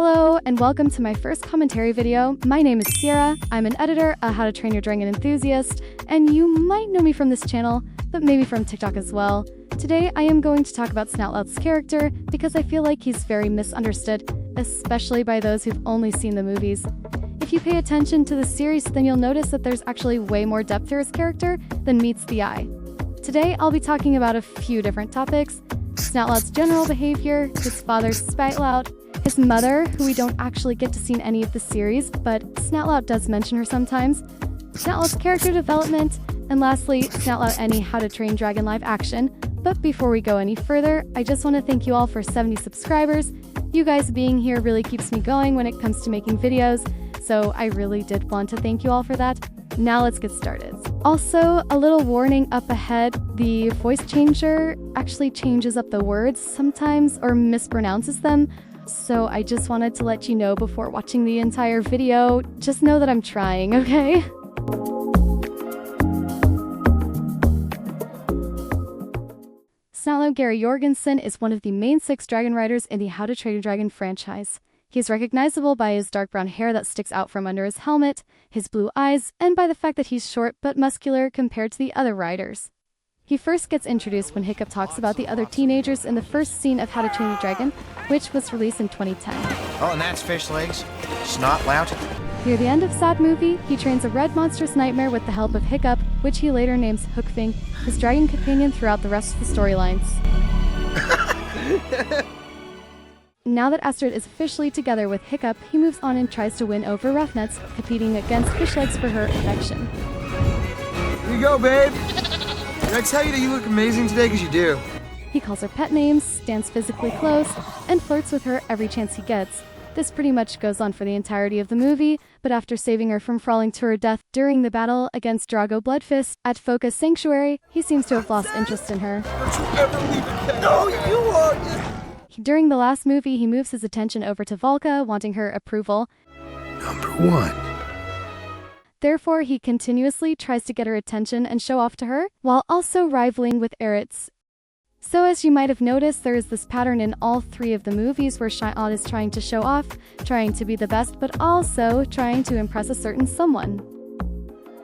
Hello, and welcome to my first commentary video. My name is Sierra. I'm an editor, a How to Train Your Dragon enthusiast, and you might know me from this channel, but maybe from TikTok as well. Today, I am going to talk about Snotlout's character because I feel like he's very misunderstood, especially by those who've only seen the movies. If you pay attention to the series, then you'll notice that there's actually way more depth to his character than meets the eye. Today, I'll be talking about a few different topics: Snotlout's general behavior, his father's Snotlout, his mother, who we don't actually get to see in any of the series, but Snotlout does mention her sometimes, Snotlout's character development, and lastly, Snotlout any How to Train Dragon live action. But before we go any further, I just want to thank you all for 70 subscribers. You guys being here really keeps me going when it comes to making videos, so I really did want to thank you all for that. Now let's get started. Also, a little warning up ahead, the voice changer actually changes up the words sometimes or mispronounces them, so I just wanted to let you know before watching the entire video. Just know that I'm trying, okay? Snotlout Gary Jorgensen is one of the main 6 dragon riders in the How to Train Your Dragon franchise. He is recognizable by his dark brown hair that sticks out from under his helmet, his blue eyes, and by the fact that he's short but muscular compared to the other riders. He first gets introduced when Hiccup talks about the other teenagers in the first scene of How to Train Your Dragon, which was released in 2010. Oh, and that's Fish Legs, Snotlout. Near the end of Sad Movie, he trains a red monstrous nightmare with the help of Hiccup, which he later names Hookfing, his dragon companion throughout the rest of the storylines. Now that Astrid is officially together with Hiccup, he moves on and tries to win over Roughnecks, competing against Fish Legs for her affection. Here you go, babe! Did I tell you that you look amazing today? Because you do. He calls her pet names, stands physically close, and flirts with her every chance he gets. This pretty much goes on for the entirety of the movie, but after saving her from falling to her death during the battle against Drago Bloodfist at Focus Sanctuary, he seems to have lost interest in her. Don't you ever leave again! No, you are! During the last movie, he moves his attention over to Volka, wanting her approval. Number 1. Therefore, he continuously tries to get her attention and show off to her, while also rivaling with Eretz. So as you might have noticed, there is this pattern in all 3 of the movies where Snotlout is trying to show off, trying to be the best, but also trying to impress a certain someone.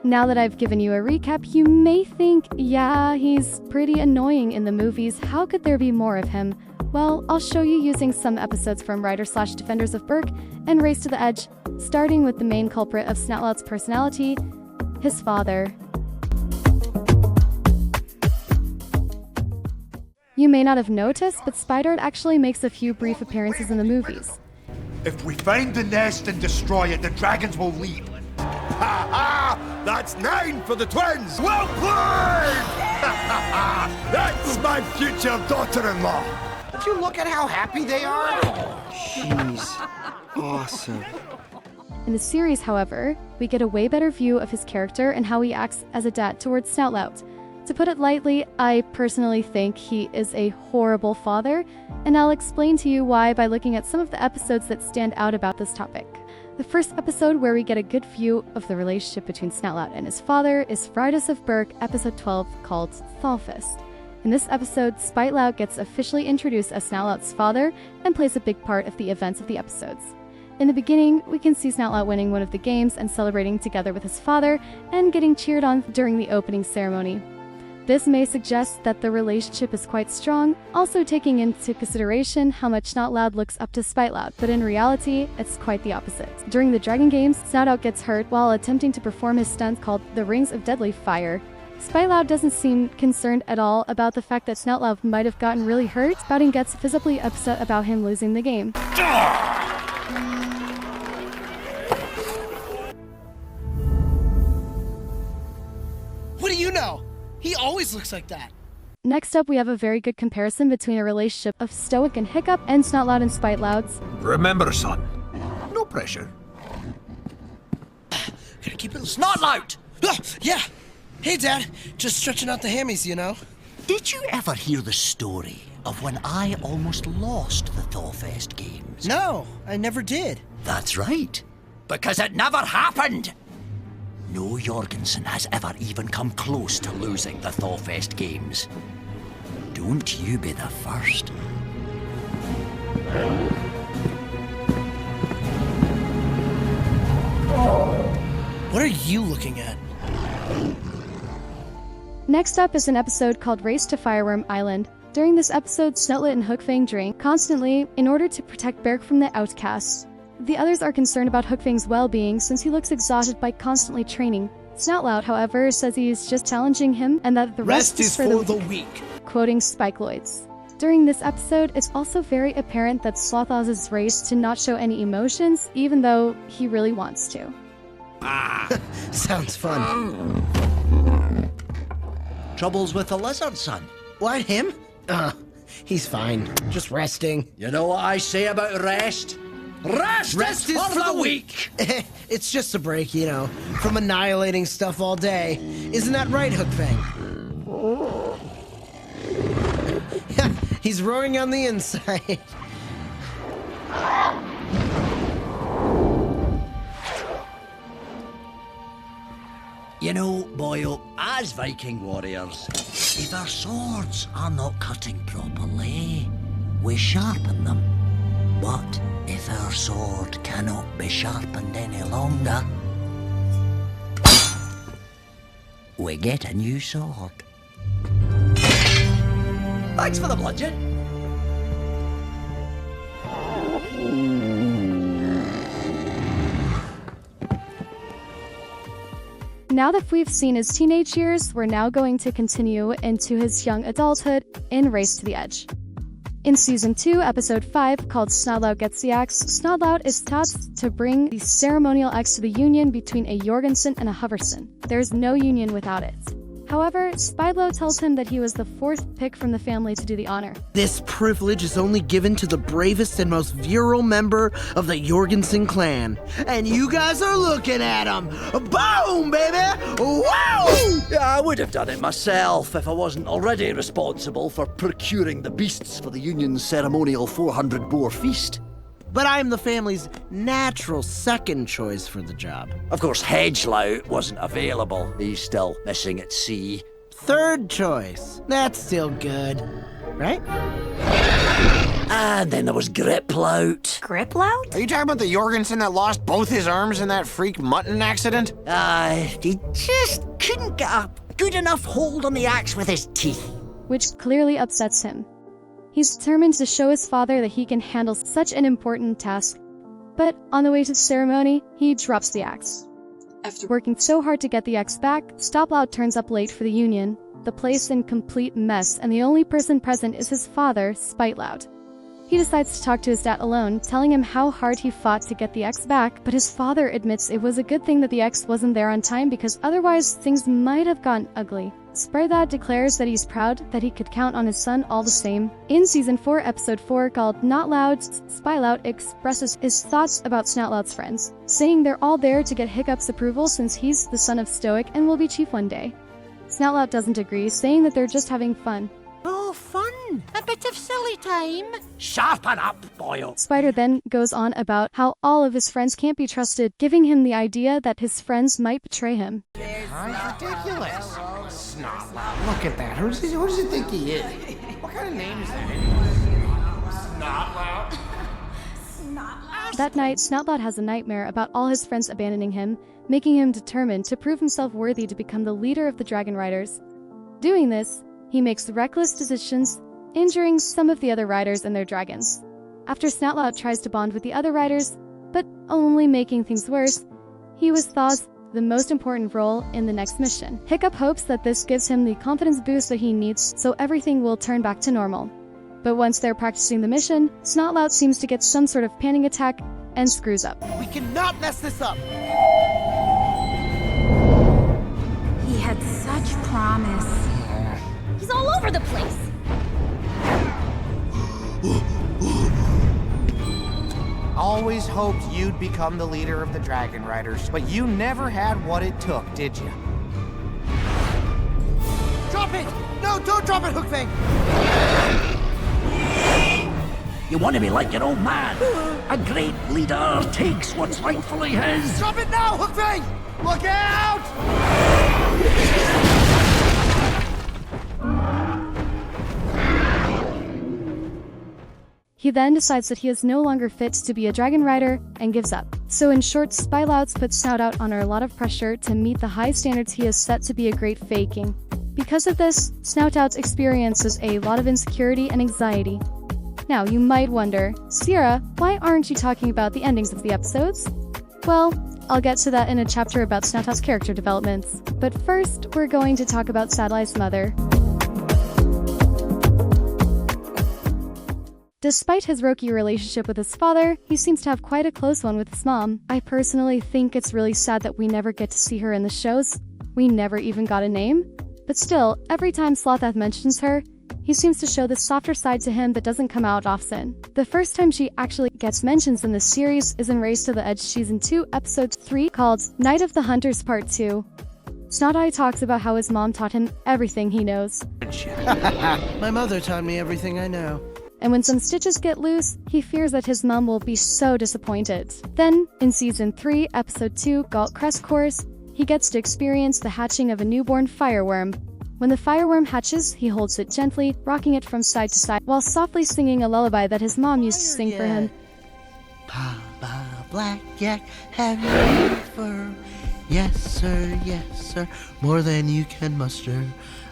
Now that I've given you a recap, you may think, yeah, he's pretty annoying in the movies, how could there be more of him? Well, I'll show you using some episodes from Writer/Defenders of Berk and Race to the Edge, starting with the main culprit of Snotlout's personality, his father. You may not have noticed, but Spider actually makes a few brief appearances in the movies. If we find the nest and destroy it, the dragons will leap. Ha ha! That's 9 for the twins! Well played! That's my future daughter-in-law! Would you look at how happy they are? She's awesome. In the series, however, we get a way better view of his character and how he acts as a dad towards Snotlout. To put it lightly, I personally think he is a horrible father, and I'll explain to you why by looking at some of the episodes that stand out about this topic. The first episode where we get a good view of the relationship between Snotlout and his father is Riders of Berk, episode 12, called Thawfest. In this episode, Snotlout gets officially introduced as Snotlout's father and plays a big part of the events of the episodes. In the beginning, we can see Snotlout winning one of the games and celebrating together with his father and getting cheered on during the opening ceremony. This may suggest that the relationship is quite strong, also taking into consideration how much Snotlout looks up to Snotlout, but in reality, it's quite the opposite. During the Dragon Games, Snotlout gets hurt while attempting to perform his stunt called the Rings of Deadly Fire. Snotlout doesn't seem concerned at all about the fact that Snotlout might have gotten really hurt, Spouting gets visibly upset about him losing the game. What do you know? He always looks like that. Next up, we have a very good comparison between a relationship of Stoic and Hiccup and Snotlout and Snotlout's. Remember, son, no pressure. Gotta keep it Snotlout! Yeah. Hey, Dad. Just stretching out the hammies, you know. Did you ever hear the story of when I almost lost the Thawfest games? No, I never did. That's right. Because it never happened. No Jorgensen has ever even come close to losing the Thawfest games. Don't you be the first. are you looking at? Next up is an episode called Race to Fireworm Island. During this episode, Snotlout and Hookfang drink constantly in order to protect Berk from the outcasts. The others are concerned about Hookfang's well-being since he looks exhausted by constantly training. Snotlout, however, says he is just challenging him and that the rest is for the weak, quoting Spikeloids. During this episode, it's also very apparent that Slothos is raised to not show any emotions, even though he really wants to. Sounds fun. Troubles with the lizard, son? What, him? He's fine. Just resting. You know what I say about rest? Rest is for the weak! It's just a break, you know, from annihilating stuff all day. Isn't that right, Hookfang? He's roaring on the inside. You know, boyo, as Viking warriors, if our swords are not cutting properly, we sharpen them. But if our sword cannot be sharpened any longer, we get a new sword. Thanks for the bludgeon. Now that we've seen his teenage years, we're now going to continue into his young adulthood in Race to the Edge. In Season 2, Episode 5, called Snotlout Gets the Axe, Snotlout is taught to bring the ceremonial axe to the union between a Jorgensen and a Hoverson. There is no union without it. However, Spylo tells him that he was the fourth pick from the family to do the honor. This privilege is only given to the bravest and most virile member of the Jorgensen clan. And you guys are looking at him. Boom, baby! Wow! Yeah, I would have done it myself if I wasn't already responsible for procuring the beasts for the Union's ceremonial 400 boar feast. But I'm the family's natural second choice for the job. Of course, Hedgelout wasn't available. He's still missing at sea. Third choice. That's still good, right? And then there was Griplout. Griplout? Are you talking about the Jorgensen that lost both his arms in that freak mutton accident? He just couldn't get a good enough hold on the axe with his teeth. Which clearly upsets him. He's determined to show his father that he can handle such an important task. But on the way to the ceremony, he drops the axe. After working so hard to get the axe back, Snotlout turns up late for the union, the place in complete mess, and the only person present is his father, Spitelout. He decides to talk to his dad alone, telling him how hard he fought to get the axe back, but his father admits it was a good thing that the axe wasn't there on time because otherwise things might have gotten ugly. Spylo declares that he's proud that he could count on his son all the same. In Season 4, Episode 4, called Not Loud, Spylo expresses his thoughts about Snotlout's friends, saying they're all there to get Hiccup's approval since he's the son of Stoic and will be chief one day. Snotlout doesn't agree, saying that they're just having fun. Oh, fun! A bit of silly time. Sharpen up, boyo. Spider then goes on about how all of his friends can't be trusted, giving him the idea that his friends might betray him. That's ridiculous. Snotlout, look at that. Who does he think he is? What kind of name is that anyway? Snotlout? That night, Snotlout has a nightmare about all his friends abandoning him, making him determined to prove himself worthy to become the leader of the Dragon Riders. Doing this, he makes reckless decisions, injuring some of the other riders and their dragons. After Snotlout tries to bond with the other riders, but only making things worse, he was Thaw's the most important role in the next mission. Hiccup hopes that this gives him the confidence boost that he needs so everything will turn back to normal. But once they're practicing the mission, Snotlout seems to get some sort of panic attack and screws up. We cannot mess this up! He had such promise. He's all over the place. Always hoped you'd become the leader of the Dragon Riders, but you never had what it took, did you? Drop it! No, don't drop it, Hookfang! You want to be like your old man. A great leader takes what's rightfully his. Drop it now, Hookfang! Look out! He then decides that he is no longer fit to be a Dragon Rider and gives up. So in short, Snotlout puts Snotlout under a lot of pressure to meet the high standards he has set to be a great faking. Because of this, Snotlout experiences a lot of insecurity and anxiety. Now, you might wonder, Sierra, why aren't you talking about the endings of the episodes? Well, I'll get to that in a chapter about Snotlout's character developments. But first, we're going to talk about Snotlout's mother. Despite his rocky relationship with his father, he seems to have quite a close one with his mom. I personally think it's really sad that we never get to see her in the shows. We never even got a name. But still, every time Snotlout mentions her, he seems to show this softer side to him that doesn't come out often. The first time she actually gets mentions in this series is in Race to the Edge Season 2, Episode 3, called Night of the Hunters Part 2. Snotlout talks about how his mom taught him everything he knows. My mother taught me everything I know. And when some stitches get loose, he fears that his mom will be so disappointed. Then, in Season 3, Episode 2, Galt Crest Course, he gets to experience the hatching of a newborn fireworm. When the fireworm hatches, he holds it gently, rocking it from side to side, while softly singing a lullaby that his mom used to sing for him. Papa Blackjack, have you any fur? Yes, sir, more than you can muster.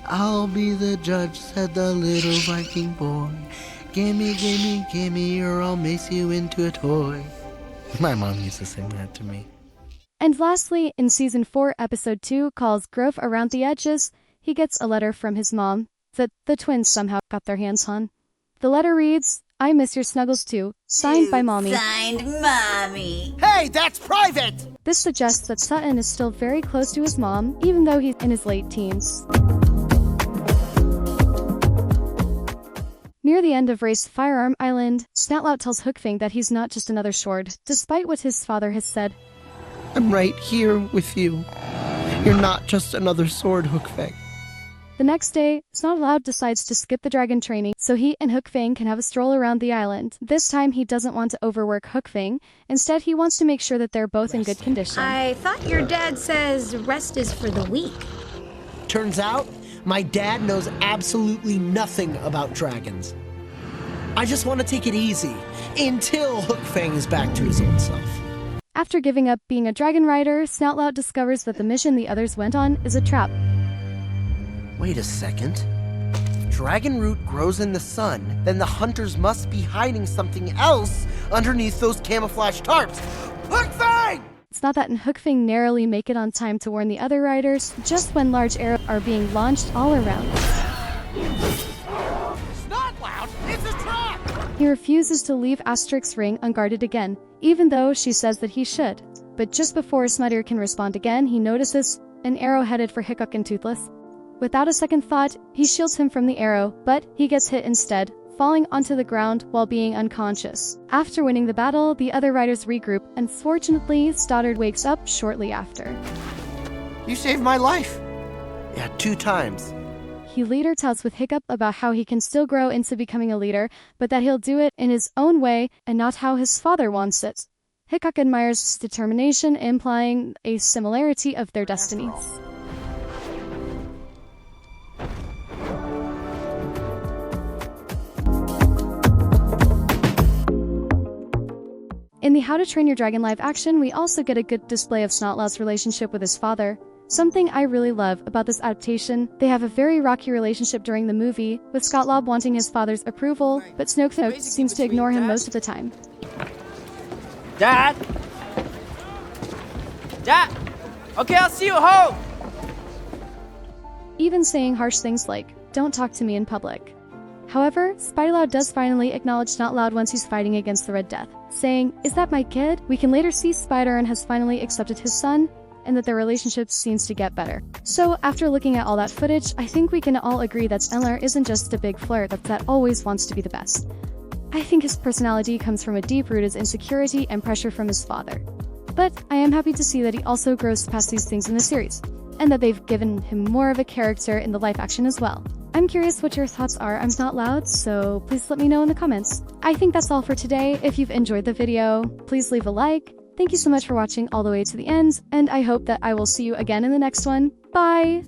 I'll be the judge, said the little Viking boy. Gimme, or I'll mace you into a toy. My mom used to sing that to me. And lastly, in Season 4, Episode 2, called Gruff Around the Edges, he gets a letter from his mom that the twins somehow got their hands on. The letter reads, "I miss your snuggles too," signed by Mommy. Signed Mommy. Hey, that's private! This suggests that Sutton is still very close to his mom, even though he's in his late teens. Near the end of Race Firearm Island, Snotlout tells Hookfang that he's not just another sword, despite what his father has said. I'm right here with you. You're not just another sword, Hookfang. The next day, Snotlout decides to skip the dragon training so he and Hookfang can have a stroll around the island. This time, he doesn't want to overwork Hookfang. Instead, he wants to make sure that they're both in good condition. I thought your dad says rest is for the weak. Turns out, my dad knows absolutely nothing about dragons. I just want to take it easy until Hookfang is back to his old self. After giving up being a dragon rider, Snotlout discovers that the mission the others went on is a trap. Wait a second. If dragon root grows in the sun, then the hunters must be hiding something else underneath those camouflage tarps. Hookfang! It's not that Hookfang narrowly make it on time to warn the other riders, just when large arrows are being launched all around. Snotlout, it's a trap! He refuses to leave Asterix's ring unguarded again, even though she says that he should. But just before Smudder can respond again, he notices an arrow headed for Hickok and Toothless. Without a second thought, he shields him from the arrow, but he gets hit instead, falling onto the ground while being unconscious. After winning the battle, the other riders regroup, and fortunately, Stoddard wakes up shortly after. You saved my life. Yeah, 2 times. He later tells with Hiccup about how he can still grow into becoming a leader, but that he'll do it in his own way and not how his father wants it. Hickok admires his determination, implying a similarity of their destinies. In the How to Train Your Dragon live action, we also get a good display of Snotlout's relationship with his father. Something I really love about this adaptation, they have a very rocky relationship during the movie, with Snotlout wanting his father's approval, but Snotlout seems to ignore him most of the time. Dad? Dad? Okay, I'll see you at home! Even saying harsh things like, "Don't talk to me in public." However, Spiderlout does finally acknowledge Snotlout once he's fighting against the Red Death, saying, "Is that my kid?" We can later see Spider-Man has finally accepted his son, and that their relationship seems to get better. So, after looking at all that footage, I think we can all agree that Snotlout isn't just a big flirt that always wants to be the best. I think his personality comes from a deep-rooted insecurity and pressure from his father. But I am happy to see that he also grows past these things in the series, and that they've given him more of a character in the live action as well. I'm curious what your thoughts are. I'm Snotlout, so please let me know in the comments. I think that's all for today. If you've enjoyed the video, please leave a like. Thank you so much for watching all the way to the end, and I hope that I will see you again in the next one. Bye!